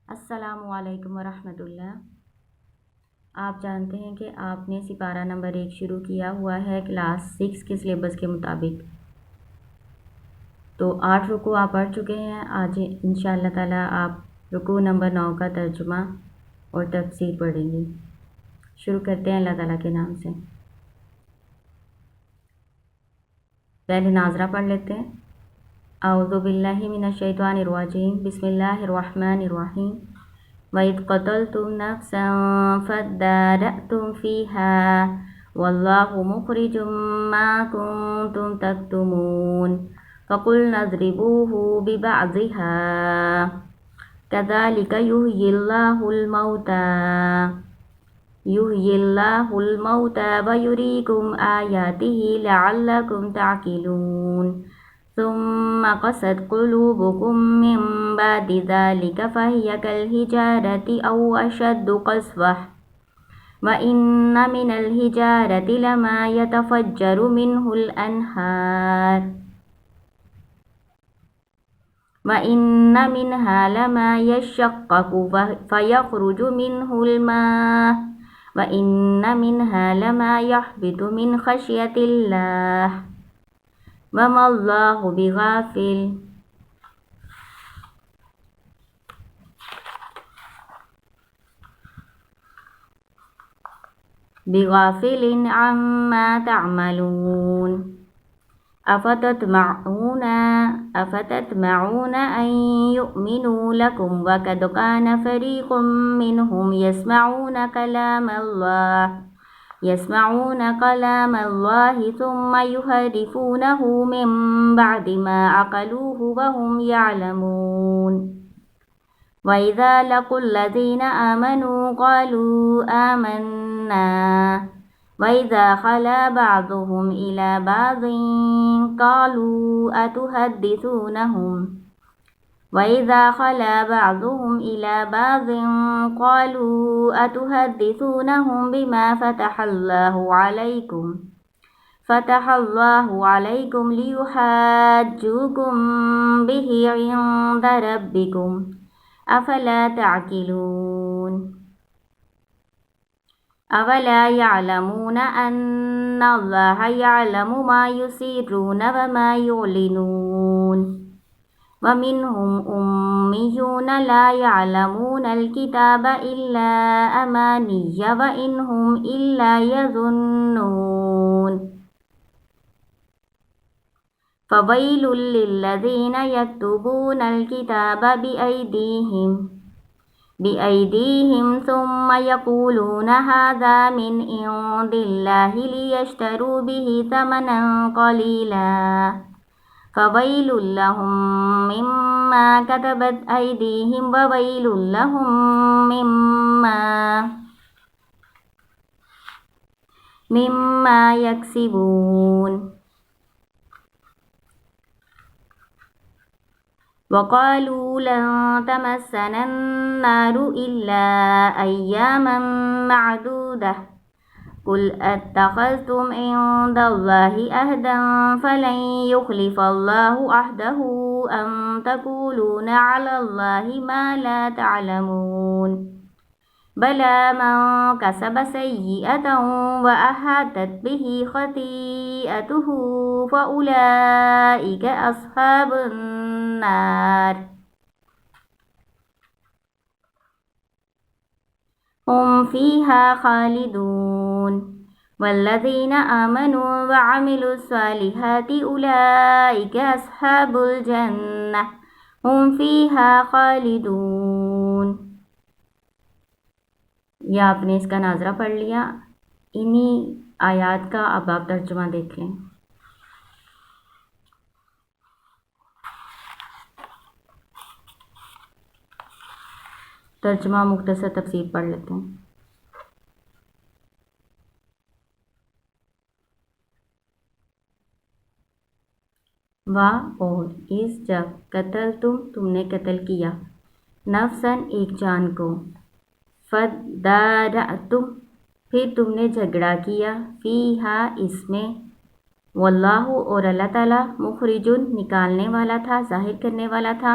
السلام علیکم ورحمۃ اللہ۔ آپ جانتے ہیں کہ آپ نے سپارہ نمبر 1 شروع کیا ہوا ہے کلاس 6 کے سلیبس کے مطابق، تو 8 رکوع آپ پڑھ چکے ہیں۔ آج انشاءاللہ تعالی آپ رکوع نمبر 9 کا ترجمہ اور تفسیر پڑھیں گے۔ شروع کرتے ہیں اللہ تعالیٰ کے نام سے۔ پہلے ناظرہ پڑھ لیتے ہیں۔ اعوذ باللہ من الشیطان الرجیم، بسم اللہ الرحمن الرحیم۔ وَإِذْ قَتَلْتُمْ نَفْسًا فَادَّارَأْتُمْ فِيهَا وَاللَّهُ مُخْرِجٌ مَا كُنْتُمْ تَكْتُمُونَ فَقُلْنَا اضْرِبُوهُ بِبَعْضِهَا كَذَلِكَ يُحْيِي اللَّهُ الْمَوْتَى وَيُرِيكُمْ آيَاتِهِ لَعَلَّكُمْ تَعْقِلُونَ ثم قست قلوبكم من بعد ذلك فهي كالحجارة أو أشد قسوة وإن من الحجارة لما يتفجر منه الأنهار وإن منها لما يشقق فيخرج منه الماء وإن منها لما يهبط من خشية الله وما اللہ بغافل عما تعملون افتطمعون ان يؤمنوا لكم وقد كان فريق منهم يسمعون كلام الله ثم يحرفونه من بعد ما عقلوه وهم يعلمون وإذا لقوا الذين آمنوا قالوا آمنا وإذا خلا بعضهم إلى بعض قالوا أتحدثونهم بما فتح الله عليكم ليحاجوكم به عند ربكم أفلا تعقلون أولا يعلمون أن الله يعلم ما يسرون وما يعلنون ومنهم أميون لا يعلمون الكتاب إلا أماني وإن هم إلا يظنون فويل للذين يكتبون الكتاب بأيديهم ثم يقولون هذا من عند الله ليشتروا به ثمنا قليلا فويل لهم مما كتبت أيديهم وويل لهم مما يكسبون وقالوا لن تمسنا النار إلا أياما معدودة قل اتخذتم عند الله عهدا فلن يخلف الله عهده أم تقولون على الله ما لا تعلمون بلى من كسب سيئة وأحاطت به خطيئته فأولئك أصحاب النار هم فيها خالدون والذين آمنوا وعملوا الصالحات أولئك أصحاب الجنة هم فيها خالدون۔ یہ آپ نے اس کا ناظرہ پڑھ لیا۔ انہی آیات کا اب آپ ترجمہ دیکھ لیں۔ ترجمہ مختصر تفسیر پڑھ لیتے ہیں۔ اور اس جب قتل تم نے قتل کیا، نفسن ایک جان کو، فدارأتم پھر تم نے جھگڑا کیا، فیہا اس میں، واللہ اور اللہ تعالیٰ مخرجن نکالنے والا تھا، ظاہر کرنے والا تھا،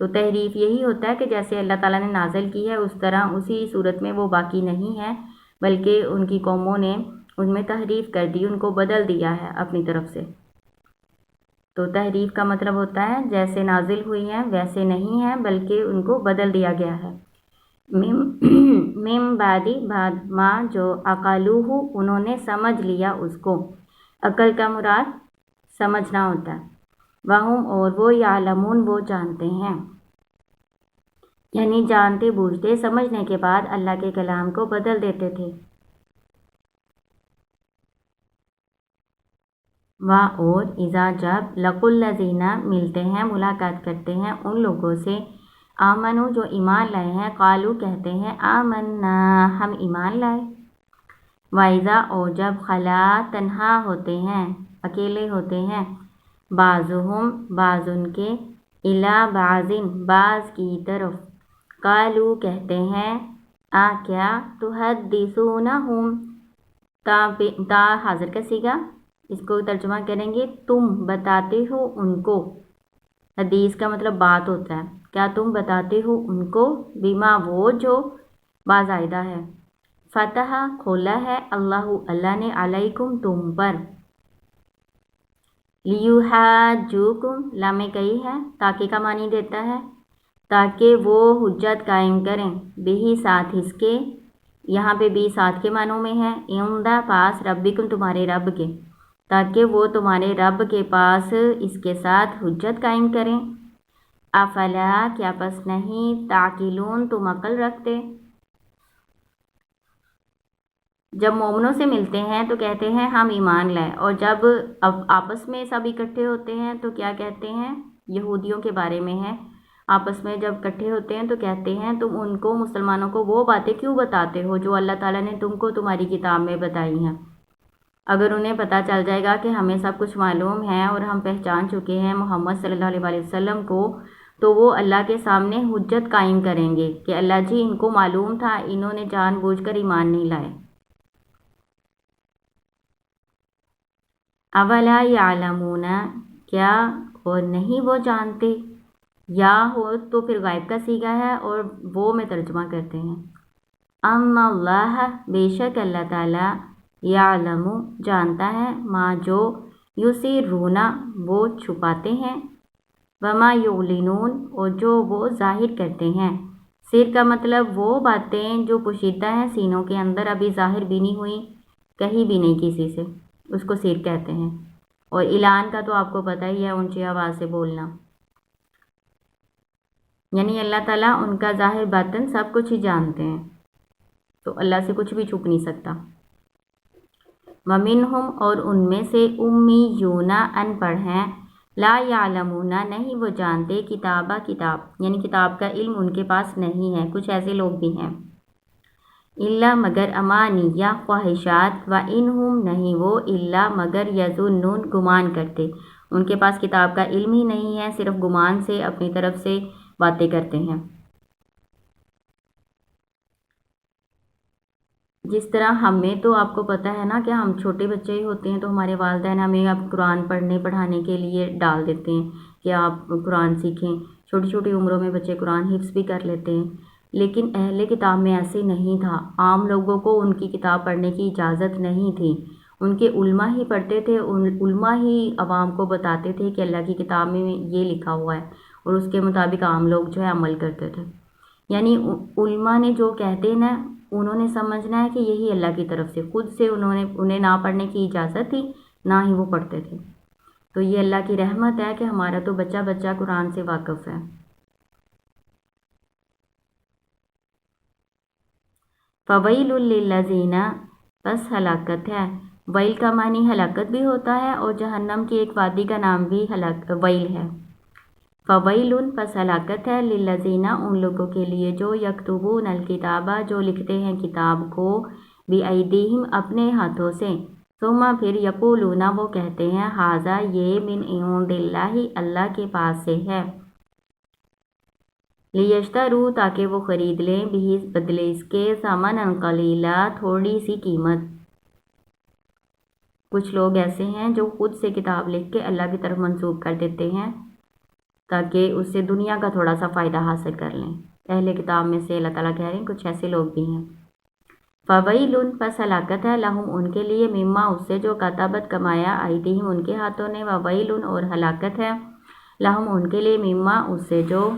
تو تحریف یہی ہوتا ہے کہ جیسے اللہ تعالیٰ نے نازل کی ہے اس طرح اسی صورت میں وہ باقی نہیں ہے، بلکہ ان کی قوموں نے ان میں تحریف کر دی، ان کو بدل دیا ہے اپنی طرف سے۔ تو تحریف کا مطلب ہوتا ہے جیسے نازل ہوئی ہیں ویسے نہیں ہے، بلکہ ان کو بدل دیا گیا ہے۔ مم بعد ما جو عقلوہ انہوں نے سمجھ لیا اس کو، عقل کا مراد سمجھنا ہوتا ہے، وہم اور وہ یعلمون وہ جانتے ہیں، یعنی جانتے بوجھتے سمجھنے کے بعد اللہ کے کلام کو بدل دیتے تھے۔ اور اذا جب لقوا الذین ملتے ہیں ملاقات کرتے ہیں ان لوگوں سے، آمنو جو ایمان لائے ہیں، قالو کہتے ہیں آمنا ہم ایمان لائے، وَإِذَا اور جب خلا تنہا ہوتے ہیں اکیلے ہوتے ہیں، بعضهم بعض ان کے، الی بعض بعض کی طرف، قالو کہتے ہیں کیا تحدثونہم، تا حاضر کا صیغہ، اس کو ترجمہ کریں گے تم بتاتے ہو ان کو، حدیث کا مطلب بات ہوتا ہے، کیا تم بتاتے ہو ان کو، بما وہ جو بازائدہ ہے، فتح کھولا ہے اللہ اللہ نے علیکم تم پر، لیحاجوکم لام کئی ہے تاکہ کا معنی دیتا ہے، تاکہ وہ حجت قائم کریں، بھی ساتھ اس کے، یہاں پہ بھی ساتھ کے معنوں میں ہے، عندہ پاس ربکم تمہارے رب کے، تاکہ وہ تمہارے رب کے پاس اس کے ساتھ حجت قائم کریں، افلا کیا پس نہیں، تعقلون تم عقل رکھتے۔ جب مومنوں سے ملتے ہیں تو کہتے ہیں ہم ایمان لائے، اور جب اب آپس میں سب اکٹھے ہوتے ہیں تو کیا کہتے ہیں، یہودیوں کے بارے میں ہے، آپس میں جب اکٹھے ہوتے ہیں تو کہتے ہیں تم ان کو مسلمانوں کو وہ باتیں کیوں بتاتے ہو جو اللہ تعالیٰ نے تم کو تمہاری کتاب میں بتائی ہیں۔ اگر انہیں پتہ چل جائے گا کہ ہمیں سب کچھ معلوم ہے اور ہم پہچان چکے ہیں محمد صلی اللہ علیہ وسلم کو، تو وہ اللہ کے سامنے حجت قائم کریں گے کہ اللہ جی ان کو معلوم تھا، انہوں نے جان بوجھ کر ایمان نہیں لائے۔ اولا یعلمون کیا اور نہیں وہ جانتے، یا ہو تو پھر غائب کا صیغہ ہے اور وہ میں ترجمہ کرتے ہیں، ان اللہ بے شک اللہ تعالیٰ، یعلم جانتا ہے، ما جو یسرون وہ چھپاتے ہیں، وما یعلنون اور جو وہ ظاہر کرتے ہیں۔ سر کا مطلب وہ باتیں جو پوشیدہ ہیں سینوں کے اندر، ابھی ظاہر بھی نہیں ہوئی کہیں بھی نہیں کسی سے، اس کو سر کہتے ہیں۔ اور اعلان کا تو آپ کو پتہ ہی ہے، اونچی آواز سے بولنا، یعنی اللہ تعالیٰ ان کا ظاہر باطن سب کچھ ہی جانتے ہیں، تو اللہ سے کچھ بھی چھپ نہیں سکتا۔ وَمِنْهُمْ اور ان میں سے امیون ان پڑھ ہیں، لا یعلمون نہیں وہ جانتے، کتابہ کتاب یعنی کتاب کا علم ان کے پاس نہیں ہے، کچھ ایسے لوگ بھی ہیں، الا مگر امانیہ خواہشات، وَإِنْهُمْ نہیں وہ الا مگر یظنون گمان کرتے، ان کے پاس کتاب کا علم ہی نہیں ہے، صرف گمان سے اپنی طرف سے باتیں کرتے ہیں۔ جس طرح ہمیں تو آپ کو پتہ ہے نا کہ ہم چھوٹے بچے ہی ہوتے ہیں تو ہمارے والدین ہمیں اب قرآن پڑھانے کے لیے ڈال دیتے ہیں کہ آپ قرآن سیکھیں، چھوٹی چھوٹی عمروں میں بچے قرآن حفظ بھی کر لیتے ہیں، لیکن اہل کتاب میں ایسے نہیں تھا، عام لوگوں کو ان کی کتاب پڑھنے کی اجازت نہیں تھی، ان کے علماء ہی پڑھتے تھے، علماء ہی عوام کو بتاتے تھے کہ اللہ کی کتاب میں یہ لکھا ہوا ہے، اور اس کے مطابق عام لوگ جو ہے عمل کرتے تھے۔ یعنی علماء نے جو کہتے ہیں نا، انہوں نے سمجھنا ہے کہ یہی اللہ کی طرف سے، خود سے انہیں نہ پڑھنے کی اجازت تھی، نہ ہی وہ پڑھتے تھے۔ تو یہ اللہ کی رحمت ہے کہ ہمارا تو بچہ بچہ قرآن سے واقف ہے۔ فویل للذین پس ہلاکت ہے، ویل کا معنی ہلاکت بھی ہوتا ہے اور جہنم کی ایک وادی کا نام بھی ویل ہے۔ فویل پس ہلاکت ہے، للذین ان لوگوں کے لیے جو یکتبون الکتاب جو لکھتے ہیں کتاب کو، بایدیہم اپنے ہاتھوں سے، ثم پھر یقولون وہ کہتے ہیں، ھذا یہ من عند اللہ اللہ کے پاس سے ہے، لیشتروا تاکہ وہ خرید لیں، بھی بدلے اس کے، ثمنا قلیلا تھوڑی سی قیمت۔ کچھ لوگ ایسے ہیں جو خود سے کتاب لکھ کے اللہ کی طرف منسوب کر دیتے ہیں، تاکہ اس سے دنیا کا تھوڑا سا فائدہ حاصل کر لیں۔ اہل کتاب میں سے اللہ تعالیٰ کہہ رہے ہیں کچھ ایسے لوگ بھی ہیں۔ فویل پس ہلاکت ہے لہم ان کے لیے مما اس سے جو کتبت کمایا ایدیہم ان کے ہاتھوں نے، وویل اور ہلاکت ہے لہم ان کے لیے مما اس سے جو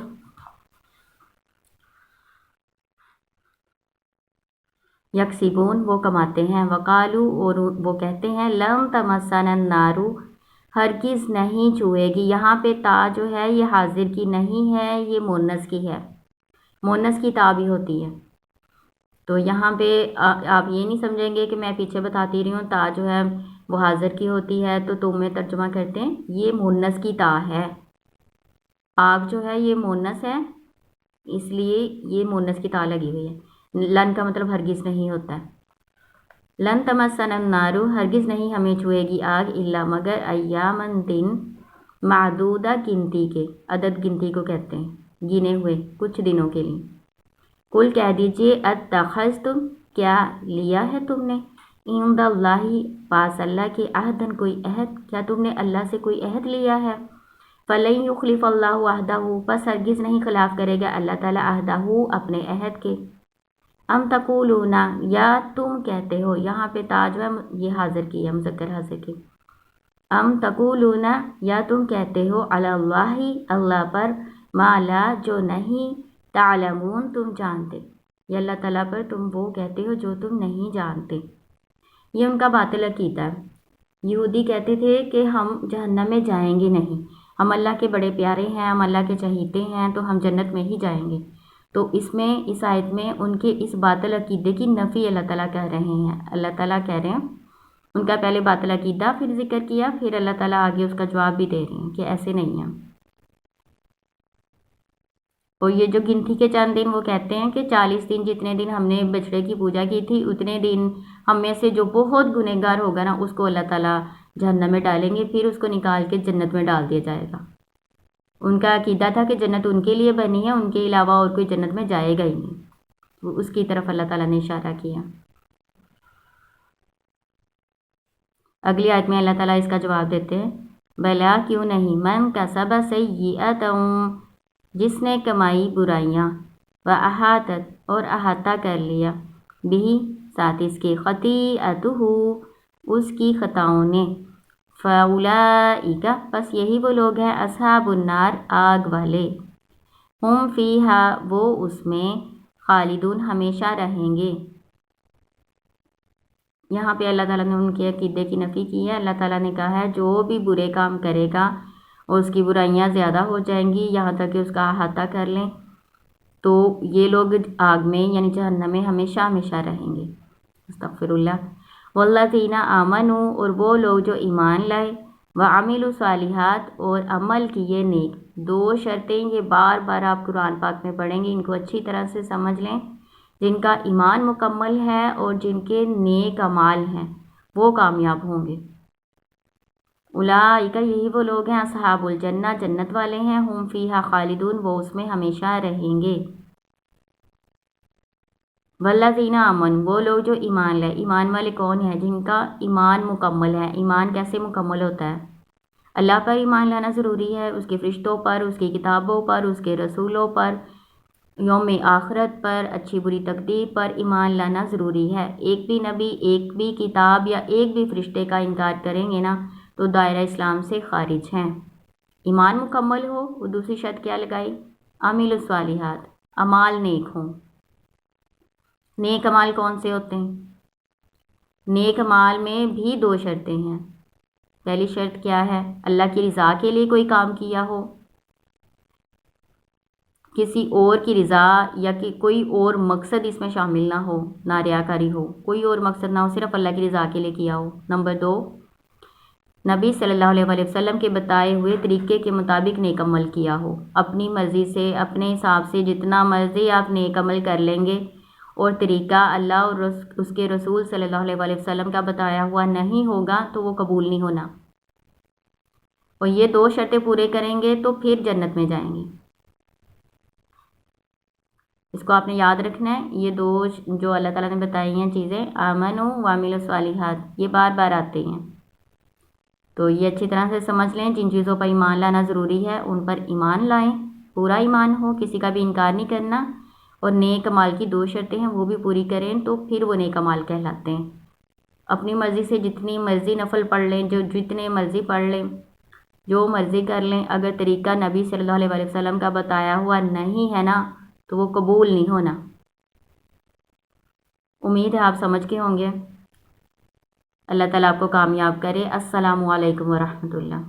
یکسبون وہ کماتے ہیں۔ وقالو اور وہ کہتے ہیں لن تمسنا النار ہرگز نہیں چھوئے گی۔ یہاں پہ تا جو ہے یہ حاضر کی نہیں ہے، یہ مونس کی ہے، مونس کی تا بھی ہوتی ہے۔ تو یہاں پہ آپ یہ نہیں سمجھیں گے کہ میں پیچھے بتاتی رہی ہوں تا جو ہے وہ حاضر کی ہوتی ہے تو تم میں ترجمہ کرتے ہیں یہ مونس کی تا ہے۔ آگ جو ہے یہ مونس ہے، اس لیے یہ مونس کی تا لگی ہوئی ہے۔ لن کا مطلب ہرگز نہیں ہوتا ہے۔ لن تمسنا النار ہرگز نہیں ہمیں چھوئے گی آگ الا مگر ایامن دن معدودہ گنتی کے، عدد گنتی کو کہتے ہیں، گنے ہوئے کچھ دنوں کے لیے۔ قل کہہ دیجئے اتخذتم کیا لیا ہے تم نے، عند اللہ پاس اللہ کے، عہدن کوئی عہد، کیا تم نے اللہ سے کوئی عہد لیا ہے؟ فلن یخلف اللہ عہدہ پس ہرگز نہیں خلاف کرے گا اللہ تعالیٰ عہدہ اپنے عہد کے۔ ام تقولون یا تم کہتے ہو، یہاں پہ تاج ہے یہ حاضر کی ہے، مذکر حاضر کی۔ ام تقولون یا تم کہتے ہو علی اللہ اللہ پر ما لا جو نہیں تعلمون تم جانتے، یا اللہ تعالیٰ پر تم وہ کہتے ہو جو تم نہیں جانتے۔ یہ ان کا باطل عقیدہ ہے۔ یہودی کہتے تھے کہ ہم جہنم میں جائیں گے نہیں، ہم اللہ کے بڑے پیارے ہیں، ہم اللہ کے چہیتے ہیں تو ہم جنت میں ہی جائیں گے۔ تو اس آیت میں ان کے اس باطل عقیدے کی نفی اللہ تعالیٰ کہہ رہے ہیں۔ اللہ تعالیٰ کہہ رہے ہیں ان کا پہلے باطل عقیدہ پھر ذکر کیا، پھر اللہ تعالیٰ آگے اس کا جواب بھی دے رہے ہیں کہ ایسے نہیں ہیں۔ اور یہ جو گنتی کے چند دن وہ کہتے ہیں کہ 40 دن جتنے دن ہم نے بچڑے کی پوجا کی تھی اتنے دن ہم میں سے جو بہت گنہگار ہوگا نا اس کو اللہ تعالیٰ جہنم میں ڈالیں گے، پھر اس کو نکال کے جنت میں ڈال دیا جائے گا۔ ان کا عقیدہ تھا کہ جنت ان کے لیے بنی ہے، ان کے علاوہ اور کوئی جنت میں جائے گا ہی نہیں۔ وہ اس کی طرف اللہ تعالیٰ نے اشارہ کیا۔ اگلی آیت میں اللہ تعالیٰ اس کا جواب دیتے ہیں بلا کیوں نہیں، من کسب سیئۃ جس نے کمائی برائیاں، وَأَحَاطَتْ اور احاطہ کر لیا، بھی ساتھ اس کے، خطیئتہ اس کی خطاؤں نے، فَأُولَئِکَ پس یہی وہ لوگ ہیں اصحاب النار آگ والے، ہم فیہا وہ اس میں، خالدون ہمیشہ رہیں گے۔ یہاں پہ اللہ تعالیٰ نے ان کے عقیدے کی نفی کی ہے۔ اللہ تعالیٰ نے کہا ہے جو بھی برے کام کرے گا اور اس کی برائیاں زیادہ ہو جائیں گی یہاں تک کہ اس کا احاطہ کر لیں تو یہ لوگ آگ میں یعنی جہنم میں ہمیشہ ہمیشہ رہیں گے۔ استغفر اللہ۔ والذین آمنوا اور وہ لوگ جو ایمان لائے، وعملوا الصالحات اور عمل کیے نیک، دو شرطیں یہ بار بار آپ قرآن پاک میں پڑھیں گے، ان کو اچھی طرح سے سمجھ لیں۔ جن کا ایمان مکمل ہے اور جن کے نیک اعمال ہیں وہ کامیاب ہوں گے۔ اولئک یہی وہ لوگ ہیں اصحاب الجنہ جنت والے ہیں، ہم فیہا خالدون وہ اس میں ہمیشہ رہیں گے۔ والذین آمنوا وہ لوگ جو ایمان لائے، ایمان والے کون ہیں؟ جن کا ایمان مکمل ہے۔ ایمان کیسے مکمل ہوتا ہے؟ اللہ پر ایمان لانا ضروری ہے، اس کے فرشتوں پر، اس کی کتابوں پر، اس کے رسولوں پر، یوم آخرت پر، اچھی بری تقدیر پر ایمان لانا ضروری ہے۔ ایک بھی نبی، ایک بھی کتاب یا ایک بھی فرشتے کا انکار کریں گے نا تو دائرہ اسلام سے خارج ہیں۔ ایمان مکمل ہو، وہ دوسری شرط کیا لگائی؟ عامل الصالحات، اعمال نیک ہوں۔ نیک اعمال کون سے ہوتے ہیں؟ نیک اعمال میں بھی دو شرطیں ہیں۔ پہلی شرط کیا ہے؟ اللہ کی رضا کے لیے کوئی کام کیا ہو، کسی اور کی رضا یا کہ کوئی اور مقصد اس میں شامل نہ ہو، نہ ریاکاری ہو، کوئی اور مقصد نہ ہو، صرف اللہ کی رضا کے لیے کیا ہو۔ نمبر 2، نبی صلی اللہ علیہ وسلم کے بتائے ہوئے طریقے کے مطابق نیک عمل کیا ہو۔ اپنی مرضی سے، اپنے حساب سے جتنا مرضی آپ نیک عمل کر لیں گے اور طریقہ اللہ اور اس کے رسول صلی اللہ علیہ وسلم کا بتایا ہوا نہیں ہوگا تو وہ قبول نہیں ہونا۔ اور یہ دو شرطیں پورے کریں گے تو پھر جنت میں جائیں گے۔ اس کو آپ نے یاد رکھنا ہے۔ یہ دو جو اللہ تعالیٰ نے بتائی ہیں چیزیں، آمنوا وعملوا الصالحات، یہ بار بار آتے ہیں۔ تو یہ اچھی طرح سے سمجھ لیں، جن چیزوں پر ایمان لانا ضروری ہے ان پر ایمان لائیں، پورا ایمان ہو، کسی کا بھی انکار نہیں کرنا، اور نیک عمل کی 2 شرطیں ہیں وہ بھی پوری کریں تو پھر وہ نیک عمل کہلاتے ہیں۔ اپنی مرضی سے جتنی مرضی نفل پڑھ لیں، جو جتنے مرضی پڑھ لیں، جو مرضی کر لیں، اگر طریقہ نبی صلی اللہ علیہ وسلم کا بتایا ہوا نہیں ہے نا تو وہ قبول نہیں ہونا۔ امید ہے آپ سمجھ کے ہوں گے۔ اللہ تعالیٰ آپ کو کامیاب کرے۔ السلام علیکم ورحمۃ اللہ۔